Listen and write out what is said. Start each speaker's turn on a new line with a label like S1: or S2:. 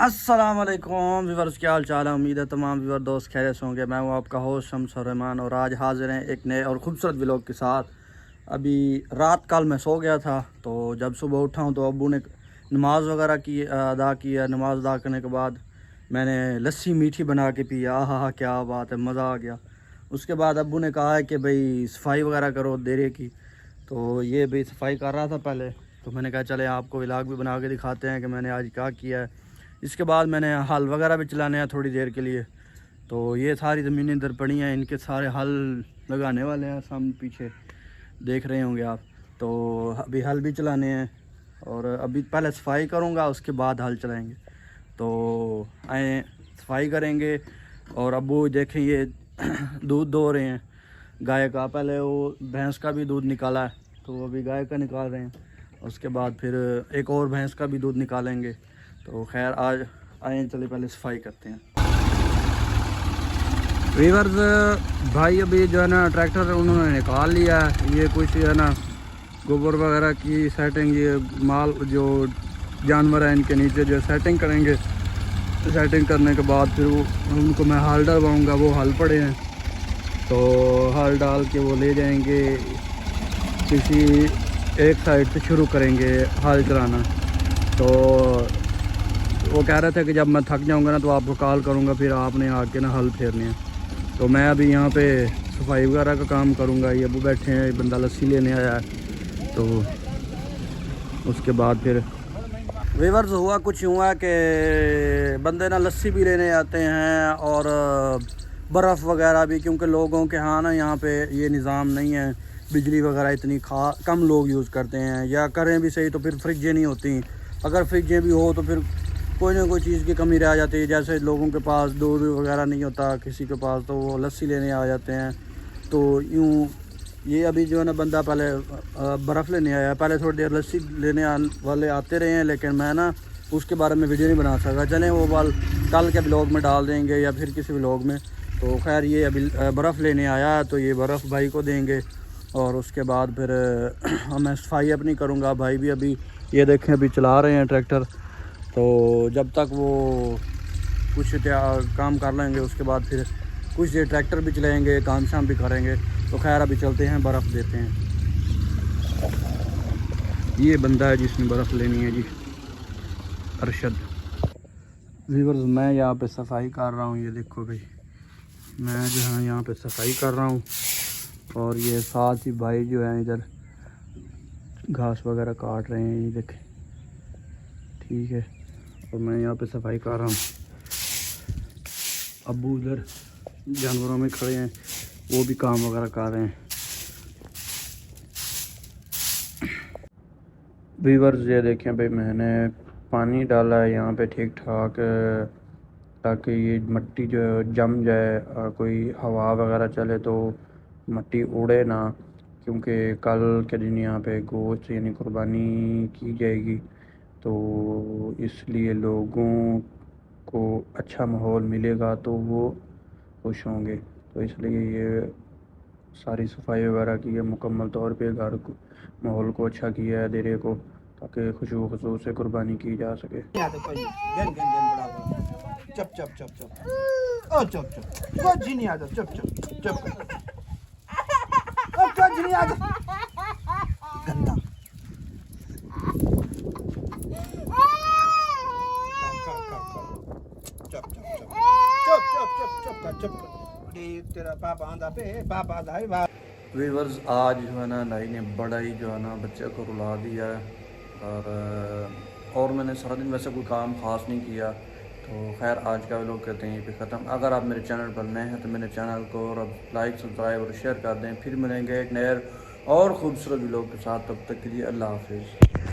S1: अस्सलाम वालेकुम व्यूअर्स, क्या हाल चाल है। उम्मीद है तमाम व्यूअर दोस्त खैरियत से होंगे। मैं हूँ आपका होस्ट शम्स रहमान और आज हाजिर हैं एक नए और ख़ूबसूरत व्लॉग के साथ। अभी रात कल मैं सो गया था, तो जब सुबह उठा हूँ तो अब्बू ने नमाज़ वगैरह की अदा किया। नमाज़ अदा करने के बाद मैंने लस्सी मीठी बना के पी। हा क्या बात है, मज़ा आ गया। उसके बाद अब्बू ने कहा है कि भाई सफाई वगैरह करो देरे की, तो ये भाई सफाई कर रहा था पहले। तो मैंने कहा चले आपको व्लॉग भी बना के दिखाते हैं कि मैंने आज क्या किया है। इसके बाद मैंने हल वगैरह भी चलाने हैं थोड़ी देर के लिए। तो ये सारी ज़मीनें इधर पड़ी हैं, इनके सारे हल लगाने वाले हैं, सामने पीछे देख रहे होंगे आप। तो अभी हल भी चलाने हैं और अभी पहले सफाई करूँगा, उसके बाद हल चलाएँगे। तो आए सफाई करेंगे। और अब्बू देखें ये दूध दो रहे हैं गाय का। पहले वो भैंस का भी दूध निकाला है, तो अभी गाय का निकाल रहे हैं। उसके बाद फिर एक और भैंस का भी दूध निकालेंगे। तो खैर आज आए, चले पहले सफाई करते हैं। वीवर्स, भाई अभी जो है ना ट्रैक्टर उन्होंने निकाल लिया है। ये कुछ है ना गोबर वगैरह की सेटिंग, ये माल जो जानवर हैं इनके नीचे जो सेटिंग करेंगे। सेटिंग करने के बाद फिर उनको मैं हल डलवाऊँगा। वो हल पड़े हैं, तो हल डाल के वो ले जाएंगे, किसी एक साइड से शुरू करेंगे हल चलाना। तो वो कह रहे थे कि जब मैं थक जाऊंगा ना तो आपको कॉल करूंगा, फिर आपने आके ना हल फेरने हैं। तो मैं अभी यहाँ पे सफाई वगैरह का काम करूंगा। ये अबू बैठे हैं, बंदा लस्सी लेने आया है। तो उसके बाद फिर वीवर्स हुआ कुछ हुआ है कि बंदे ना लस्सी भी लेने आते हैं और बर्फ़ वगैरह भी, क्योंकि लोगों के यहाँ ना यहाँ पे ये निज़ाम नहीं है। बिजली वगैरह इतनी कम लोग यूज़ करते हैं, या करें भी सही तो फिर फ्रिजें नहीं होती। अगर फ्रिजें भी हो तो फिर कोई ना कोई चीज़ की कमी रह जाती है। जैसे लोगों के पास दूध वगैरह नहीं होता किसी के पास, तो वो लस्सी लेने आ जाते हैं। तो यूँ ये अभी जो है ना बंदा पहले बर्फ़ लेने आया। पहले थोड़ी देर लस्सी लेने वाले आते रहे हैं, लेकिन मैं ना उसके बारे में वीडियो नहीं बना सका। चलें वो बाल कल के ब्लॉग में डाल देंगे या फिर किसी ब्लॉग में। तो खैर ये अभी बर्फ़ लेने आया है, तो ये बर्फ़ भाई को देंगे और उसके बाद फिर मैं सफाई अपनी करूँगा। भाई भी अभी ये देखें अभी चला रहे हैं ट्रैक्टर। तो जब तक वो कुछ काम कर लेंगे उसके बाद फिर कुछ देर ट्रैक्टर भी चलाएंगे, काम शाम भी करेंगे। तो खैर अभी चलते हैं, बर्फ़ देते हैं। ये बंदा है जिसने बर्फ़ लेनी है जी, अरशद। व्यूअर्स, मैं यहाँ पे सफाई कर रहा हूँ। ये देखो भाई, मैं जो है यहाँ पे सफाई कर रहा हूँ और ये साथ ही भाई जो है इधर घास वगैरह काट रहे हैं। ये देखें, ठीक है। और मैं यहाँ पे सफाई कर रहा हूँ। अब्बू उधर जानवरों में खड़े हैं, वो भी काम वगैरह कर रहे हैं। व्यूअर्स, ये देखें भाई, मैंने पानी डाला है यहाँ पे ठीक ठाक, ताकि ये मिट्टी जो है जम जाए और कोई हवा वगैरह चले तो मिट्टी उड़े ना। क्योंकि कल के दिन यहाँ पे गोश्त यानी कुर्बानी की जाएगी, तो इसलिए लोगों को अच्छा माहौल मिलेगा तो वो खुश होंगे। तो इसलिए ये सारी सफाई वगैरह की है, मुकम्मल तौर पे घर को माहौल को अच्छा किया है देरे को, ताकि खुशबू खुशबू से कुर्बानी की जा सके।
S2: चप चप चप चप ओ चप चप वो जीनी आ जा, चप चप चप ओ तो जीनी आ जा, गंदा चप चप चप चप चप चप तेरा पापा आंदा पे पापा दाई बा।
S1: व्यूअर्स, आज जो है ना नाई ने बड़ा ही जो है ना बच्चे को रुला दिया है। और मैंने सारा दिन वैसे कोई काम ख़ास नहीं किया। तो खैर आज का व्लॉग करते हैं यहीं पे ख़त्म। अगर आप मेरे चैनल पर नए हैं तो मेरे चैनल को और लाइक सब्सक्राइब और शेयर कर दें। फिर मिलेंगे एक नए और ख़ूबसूरत व्लॉग के साथ। तब तक के लिए अल्लाह हाफिज़।